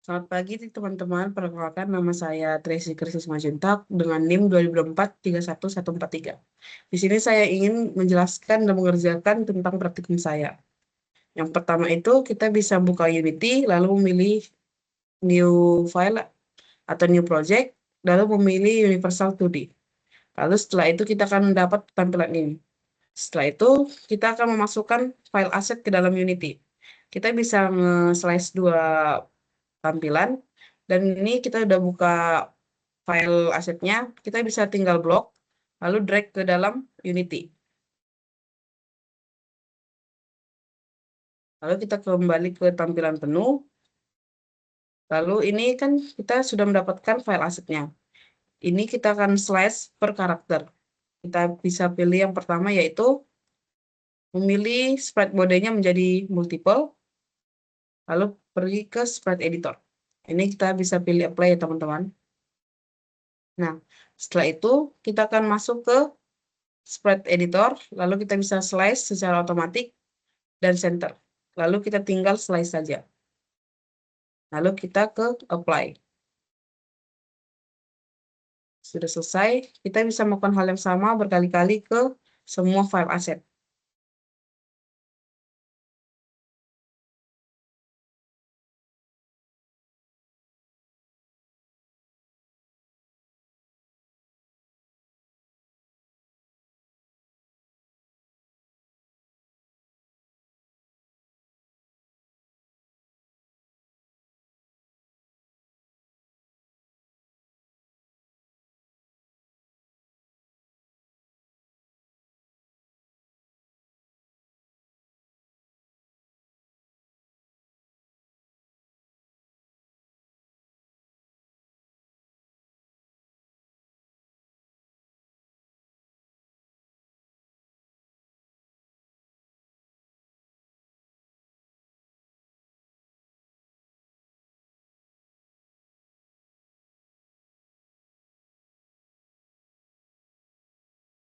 Selamat pagi teman-teman, perkenalkan nama saya Tracy Krisis Majuntak dengan NIM 2024-31143. Di sini saya ingin menjelaskan dan mengerjakan tentang praktikum saya. Yang pertama itu kita bisa buka Unity, lalu memilih New File atau New Project, lalu memilih Universal 2D. Lalu setelah itu kita akan mendapat tampilan ini. Setelah itu kita akan memasukkan file aset ke dalam Unity. Kita bisa nge-slice dua tampilan, dan ini kita udah buka file asetnya, kita bisa tinggal blok lalu drag ke dalam Unity, lalu kita kembali ke tampilan penuh. Lalu ini kan kita sudah mendapatkan file asetnya, ini kita akan slice per karakter. Kita bisa pilih yang pertama, yaitu memilih sprite modenya menjadi multiple, lalu pergi ke sprite editor. Ini kita bisa pilih apply ya teman-teman. Nah, setelah itu kita akan masuk ke sprite editor, lalu kita bisa slice secara otomatis dan center. Lalu kita tinggal slice saja. Lalu kita ke apply. Sudah selesai, kita bisa melakukan hal yang sama berkali-kali ke semua file aset.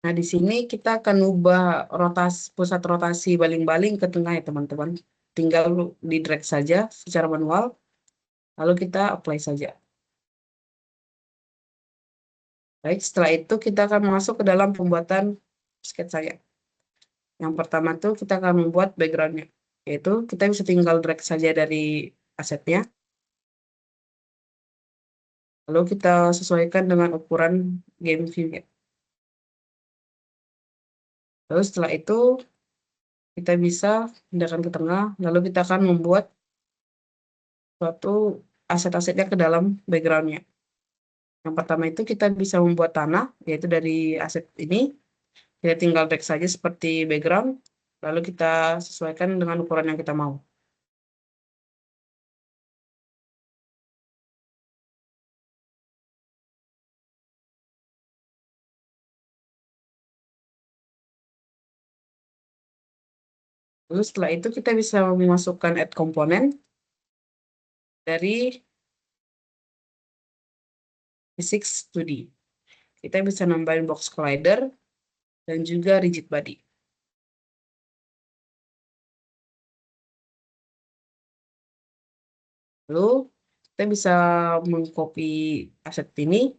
Nah, di sini kita akan ubah pusat rotasi baling-baling ke tengah ya teman-teman. Tinggal di drag saja secara manual, lalu kita apply saja. Baik, setelah itu kita akan masuk ke dalam pembuatan sketsanya. Yang pertama tuh kita akan membuat backgroundnya, yaitu kita bisa tinggal drag saja dari asetnya, lalu kita sesuaikan dengan ukuran game view-nya. Lalu setelah itu kita bisa pindahkan ke tengah, lalu kita akan membuat suatu aset-asetnya ke dalam background-nya. Yang pertama itu kita bisa membuat tanah, yaitu dari aset ini, kita tinggal drag saja seperti background, lalu kita sesuaikan dengan ukuran yang kita mau. Lalu setelah itu kita bisa memasukkan add komponen dari physics 2D. Kita bisa nambahin box collider dan juga rigid body. Lalu kita bisa mengcopy aset ini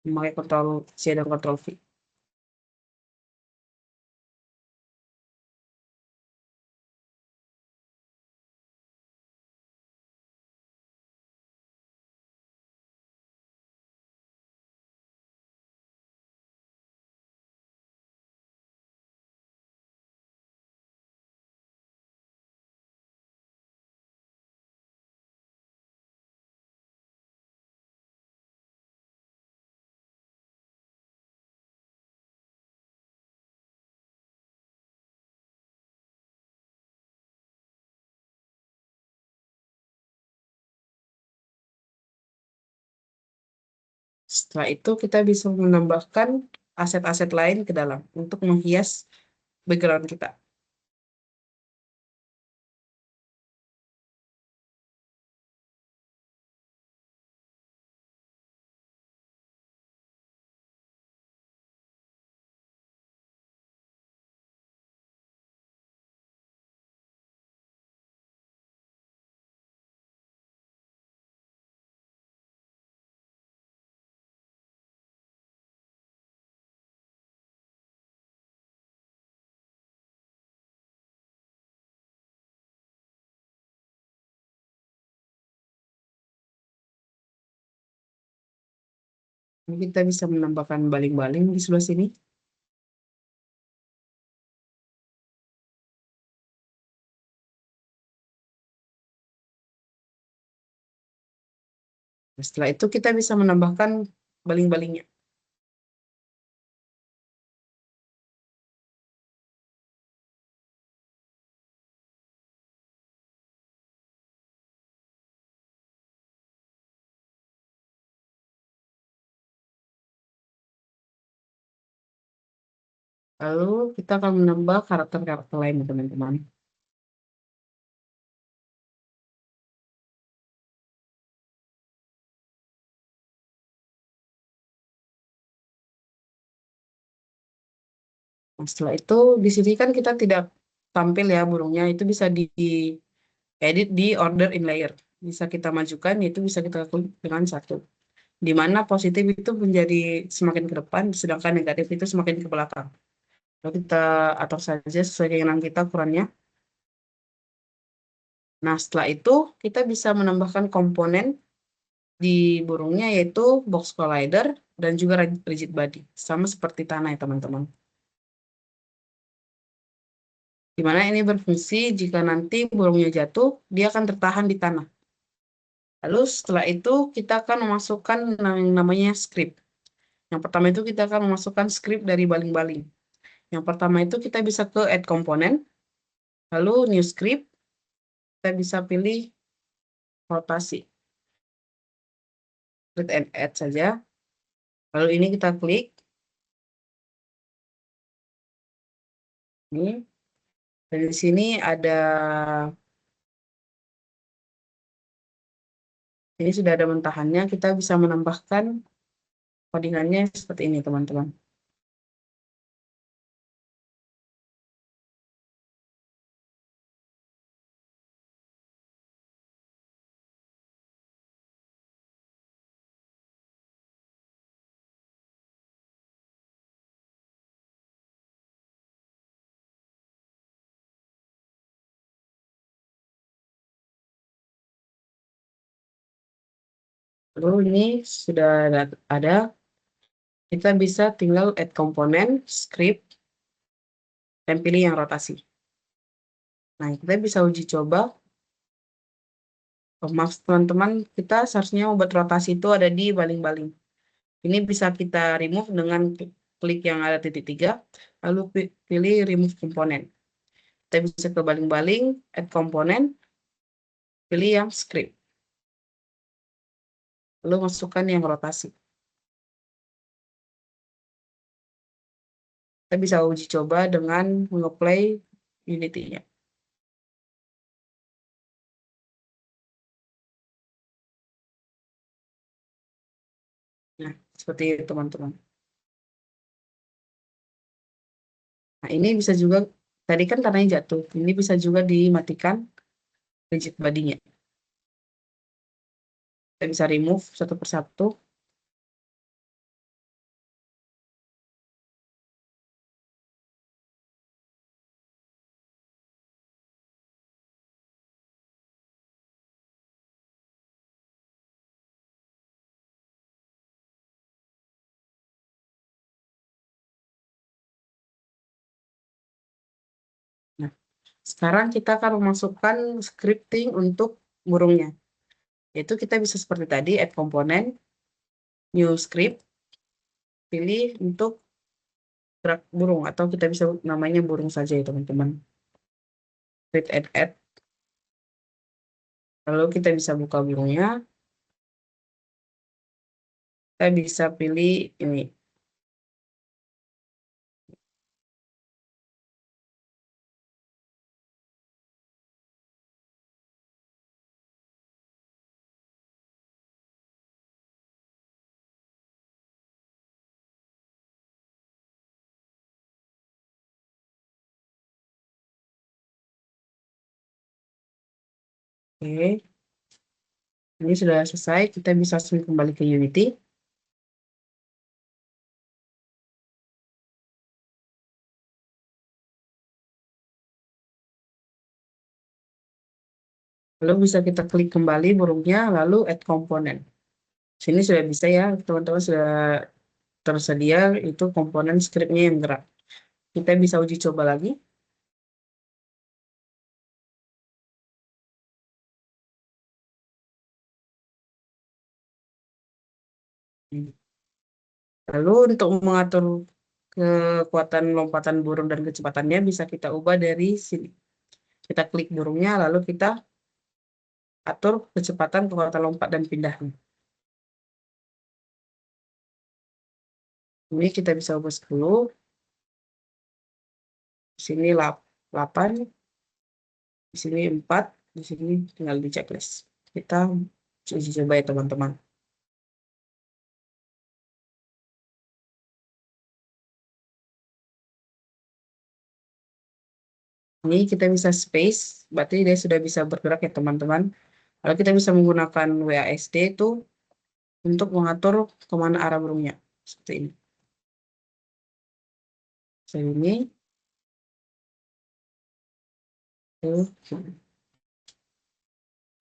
memakai Ctrl C dan Ctrl V. Setelah itu kita bisa menambahkan aset-aset lain ke dalam untuk menghias background kita. Kita bisa menambahkan baling-baling di sebelah sini. Nah, setelah itu kita bisa menambahkan baling-balingnya. Lalu kita akan menambah karakter-karakter lain, teman-teman. Nah, setelah itu di sini kan kita tidak tampil ya burungnya, itu bisa diedit di order in layer. Bisa kita majukan, itu bisa kita klik dengan satu. Di mana positif itu menjadi semakin ke depan, sedangkan negatif itu semakin ke belakang. Lalu kita atur saja sesuai keinginan kita ukurannya. Nah, setelah itu kita bisa menambahkan komponen di burungnya yaitu box collider dan juga rigid body. Sama seperti tanah ya teman-teman. Di mana ini berfungsi jika nanti burungnya jatuh, dia akan tertahan di tanah. Lalu setelah itu kita akan memasukkan yang namanya script. Yang pertama itu kita akan memasukkan script dari baling-baling. Yang pertama itu kita bisa ke add komponen, lalu new script, kita bisa pilih rotasi. Create and add saja. Lalu ini kita klik, ini. Dan di sini ini sudah ada mentahannya, kita bisa menambahkan codingannya seperti ini teman-teman. Lalu ini sudah ada, kita bisa tinggal add komponen, script, dan pilih yang rotasi. Nah, kita bisa uji coba. Oh, maaf teman-teman, kita seharusnya obat rotasi itu ada di baling-baling. Ini bisa kita remove dengan klik yang ada titik tiga, lalu pilih remove komponen. Kita bisa ke baling-baling, add komponen, pilih yang script, lalu masukkan yang rotasi. Kita bisa uji coba dengan nge-play Unity-nya. Nah, seperti itu teman-teman. Nah, ini bisa juga, tadi kan tanahnya jatuh, ini bisa juga dimatikan rigid body-nya. Kita bisa remove satu persatu. Nah, sekarang kita akan memasukkan scripting untuk burungnya. Yaitu kita bisa seperti tadi, add komponen, new script, pilih untuk gerak burung, atau kita bisa namanya burung saja ya teman-teman. Create and add. Lalu kita bisa buka burungnya, kita bisa pilih ini. Oke, ini sudah selesai, kita bisa langsung kembali ke Unity. Lalu bisa kita klik kembali burungnya, lalu add komponen. Sini sudah bisa ya, teman-teman sudah tersedia itu komponen scriptnya yang gerak. Kita bisa uji coba lagi. Lalu untuk mengatur kekuatan lompatan burung dan kecepatannya bisa kita ubah dari sini. Kita klik burungnya, lalu kita atur kecepatan, kekuatan lompat, dan pindahnya. Ini kita bisa ubah 10, di sini 8, di sini 4, di sini tinggal di checklist. Kita uji coba ya teman-teman. Ini kita bisa space, berarti dia sudah bisa bergerak ya teman-teman. Lalu kita bisa menggunakan WASD itu untuk mengatur kemana arah burungnya. Seperti ini. Ini.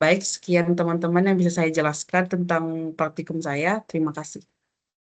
Baik, sekian teman-teman yang bisa saya jelaskan tentang praktikum saya. Terima kasih.